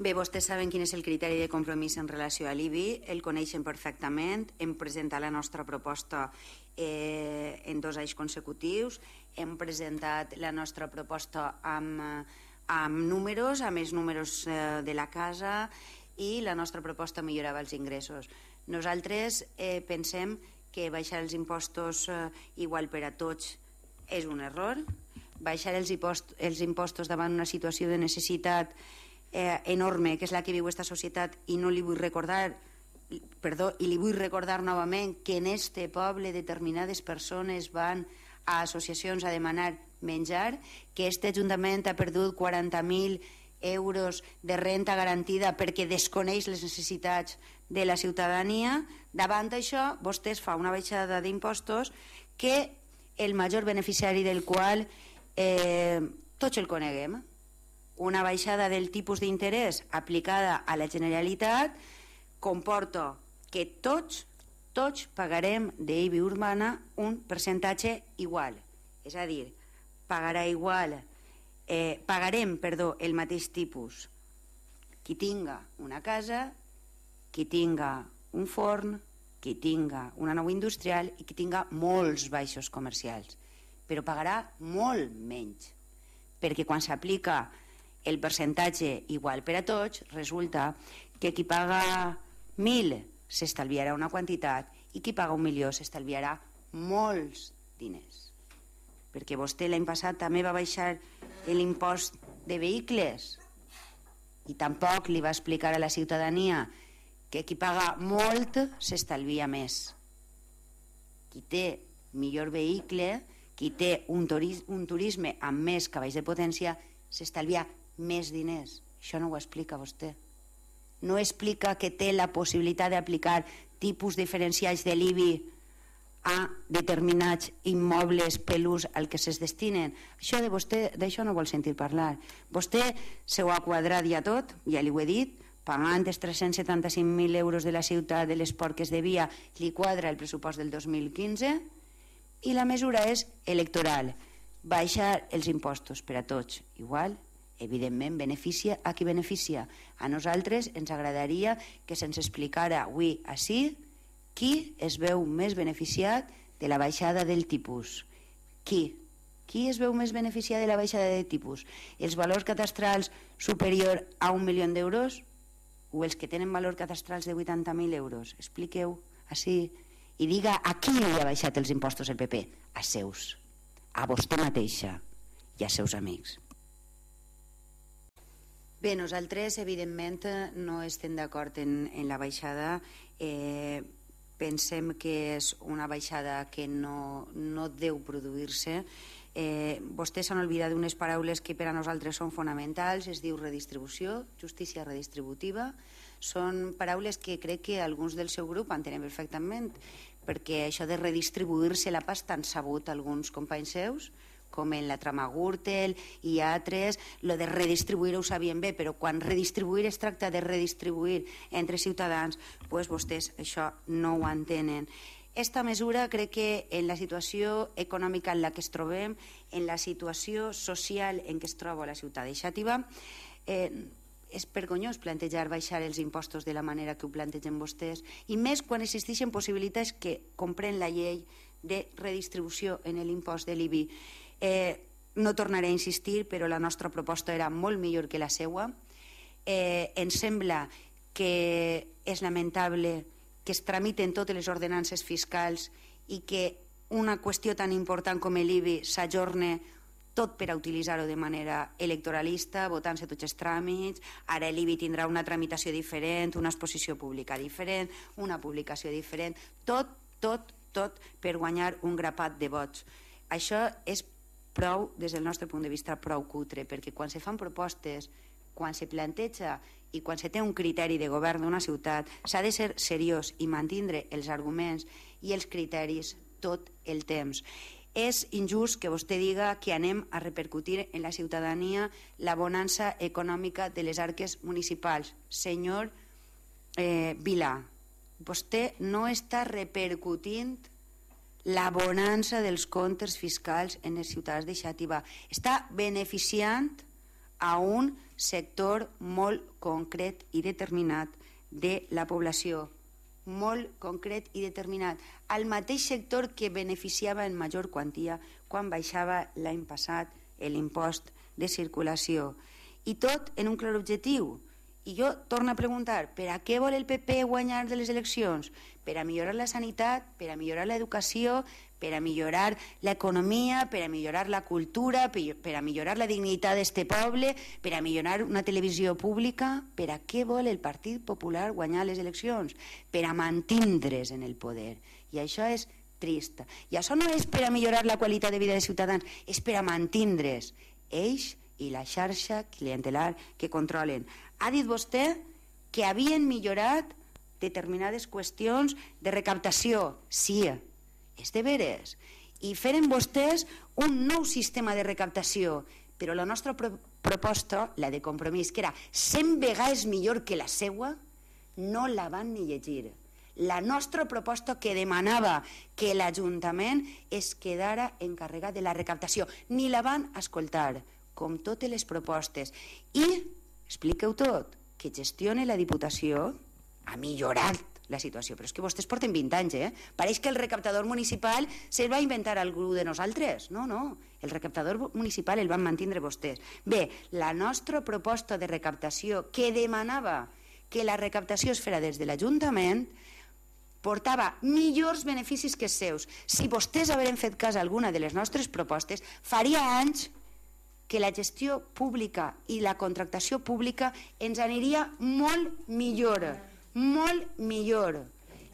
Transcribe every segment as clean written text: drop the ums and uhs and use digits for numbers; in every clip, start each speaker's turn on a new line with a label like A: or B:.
A: Bé, vostès saben quin és el criteri de compromís en relació a l'IBI, el coneixen perfectament, hem presentat la nostra proposta en 2 anys consecutius, hem presentat la nostra proposta amb números, amb els números de la casa, i la nostra proposta millorava els ingressos. Nosaltres pensem que baixar els impostos igual per a tots és un error, baixar els impostos davant una situació de necessitat enorme, que és la que viu aquesta societat, i no li vull recordar, i li vull recordar novament que en este poble determinades persones van a associacions a demanar menjar, que este Ajuntament ha perdut 40.000 euros de renta garantida perquè desconeix les necessitats de la ciutadania. Davant d'això, vostès fa una baixada d'impostos que el major beneficiari del qual tots el coneguem. Una baixada del tipus d'interès aplicada a la Generalitat comporta que tots pagarem d'IBI urbana un percentatge igual, és a dir, pagarem el mateix tipus qui tinga una casa, qui tinga un forn, qui tinga una nau industrial i qui tinga molts baixos comercials, però pagarà molt menys, perquè quan s'aplica el percentatge igual per a tots, resulta que qui paga 1.000 s'estalviarà una quantitat i qui paga 1.000.000 s'estalviarà molts diners. Perquè vostè l'any passat també va baixar l'impost de vehicles i tampoc li va explicar a la ciutadania que qui paga molt s'estalvia més. Qui té millor vehicle, qui té un turisme amb més cavalls de potència, s'estalvia més diners. Això no ho explica vostè. No explica que té la possibilitat d'aplicar tipus diferencials de l'IBI a determinats immobles per l'ús al que es destinen. D'això no vol sentir parlar. Vostè se ho ha quadrat ja tot, ja li ho he dit, pagant els 375.000 euros de la ciutat de l'esport que es devia, li quadra el pressupost del 2015 i la mesura és electoral, baixar els impostos per a tots igual. Evidentment beneficia a qui beneficia. A nosaltres ens agradaria que se'ns explicara avui ací qui es veu més beneficiat de la baixada del tipus. Qui es veu més beneficiat de la baixada de tipus? Els valors cadastrals superior a 1 milió d'euros o els que tenen valor cadastrals de 80.000 euros? Expliqueu així i diga a qui li ha baixat els impostos el PP? A seus, a vostè mateixa i a seus amics. Bé, nosaltres evidentment no estem d'acord en la baixada. Pensem que és una baixada que no deu produir-se. Vostès s'han oblidat d'unes paraules que per a nosaltres són fonamentals, es diu redistribució, justícia redistributiva. Són paraules que crec que alguns del seu grup entenen perfectament, perquè això de redistribuir-se la pasta han sabut alguns companys seus, com en la trama Gürtel i altres, lo de redistribuir ho sabien bé, però quan redistribuir es tracta de redistribuir entre ciutadans, doncs vostès això no ho entenen. Esta mesura crec que en la situació econòmica en la que es trobem, en la situació social en què es troba la ciutat de Xàtiva, és vergonyós plantejar baixar els impostos de la manera que ho plantegen vostès, i més quan existeixen possibilitats que comprèn la llei de redistribució en l'impost de l'IBI. No tornaré a insistir, però la nostra proposta era molt millor que la seua. Ens sembla que és lamentable que es tramiten totes les ordenances fiscals i que una qüestió tan important com l'IBI s'ajorne tot per a utilitzar-ho de manera electoralista, votant-se tots els tràmits. Ara l'IBI tindrà una tramitació diferent, una exposició pública diferent, una publicació diferent, tot per guanyar un grapat de vots. Això és prou, des del nostre punt de vista, prou cutre, perquè quan se fan propostes, quan se planteja i quan se té un criteri de govern d'una ciutat, s'ha de ser seriós i mantindre els arguments i els criteris tot el temps. És injust que vostè diga que anem a repercutir en la ciutadania la bonança econòmica de les arques municipals. Senyor Vilà, vostè no està repercutint la bonança dels comptes fiscals en els ciutadans de Xàtiva. Està beneficiant a un sector molt concret i determinat de la població, molt concret i determinat, al mateix sector que beneficiava en major quantia quan baixava l'any passat l'impost de circulació. I tot en un clar objectiu. I jo torno a preguntar, per a què vol el PP guanyar de les eleccions? Per a millorar la sanitat, per a millorar l'educació, per a millorar l'economia, per a millorar la cultura, per a millorar la dignitat d'este poble, per a millorar una televisió pública. Per a què vol el Partit Popular guanyar les eleccions? Per a mantindre's en el poder. I això és trist. I això no és per a millorar la qualitat de vida dels ciutadans, és per a mantindre's ells i la xarxa clientelar que controlen. Ha dit vostè que havien millorat determinades qüestions de recaptació. Sí, és de veres. I feren vostès un nou sistema de recaptació, però la nostra proposta, la de Compromís, que era 100 vegades millor que la seua, no la van ni llegir. La nostra proposta que demanava que l'Ajuntament es quedara encarregat de la recaptació, ni la van escoltar, com totes les propostes. I, expliqueu tot, que gestione la Diputació ha millorat la situació, però és que vostès porten 20 anys, Pareix que el recaptador municipal se'l va inventar algú de nosaltres. No, no, el recaptador municipal el van mantindre vostès. Bé, la nostra proposta de recaptació que demanava que la recaptació es fera des de l'Ajuntament portava millors beneficis que els seus. Si vostès hagueren fet cas a alguna de les nostres propostes, faria anys que la gestió pública i la contractació pública ens aniria molt millor, molt millor.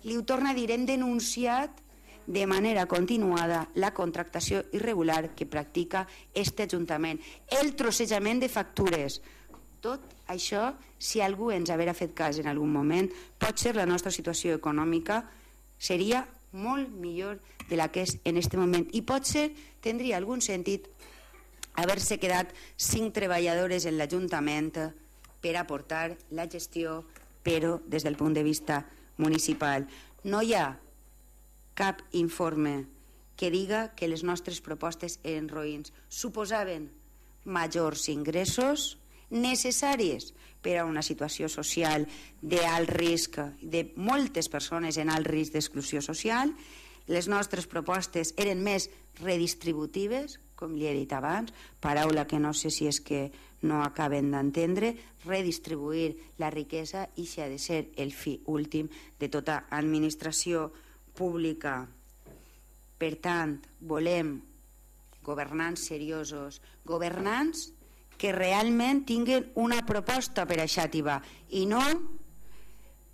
A: Li ho torno a dir, hem denunciat de manera continuada la contractació irregular que practica este Ajuntament, el trossejament de factures. Tot això, si algú ens haguera fet cas en algun moment, potser la nostra situació econòmica seria molt millor de la que és en aquest moment i potser tindria algun sentit haver-se quedat 5 treballadores en l'Ajuntament per aportar la gestió, però des del punt de vista municipal. No hi ha cap informe que diga que les nostres propostes eren roïns. Suposaven majors ingressos necessaris per a una situació social d'alt risc, de moltes persones en alt risc d'exclusió social. Les nostres propostes eren més redistributives, com li he dit abans, paraula que no sé si és que no acaben d'entendre. Redistribuir la riquesa i si ha de ser el fi últim de tota administració pública. Per tant, volem governants seriosos, governants que realment tinguin una proposta per a Xàtiva i no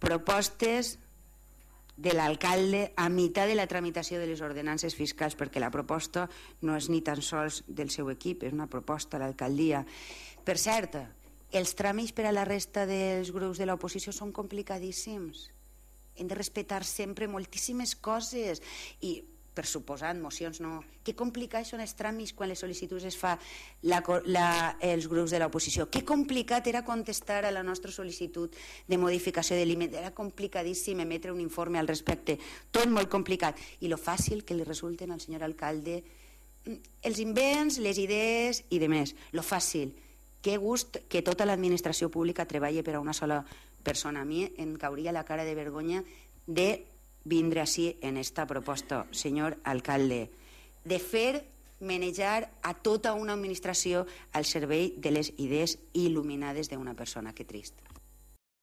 A: propostes de l'alcalde a meitat de la tramitació de les ordenances fiscals, perquè la proposta no és ni tan sols del seu equip, és una proposta a l'alcaldia. Per cert, els tràmits per a la resta dels grups de l'oposició són complicadíssims. Hem de respectar sempre moltíssimes coses i, per suposat, mocions no. Que complicats són els tràmits quan les sol·licituds es fa els grups de l'oposició. Que complicat era contestar a la nostra sol·licitud de modificació de límit. Era complicadíssim emetre un informe al respecte. Tot molt complicat. I lo fàcil que li resulten al senyor alcalde els invents, les idees i demés. Lo fàcil. Que gust que tota l'administració pública treballi per a una sola persona. A mi em cauria la cara de vergonya de vindre així en esta proposta, senyor alcalde, de fer manejar a tota una administració al servei de les idees il·luminades d'una persona. Que trist.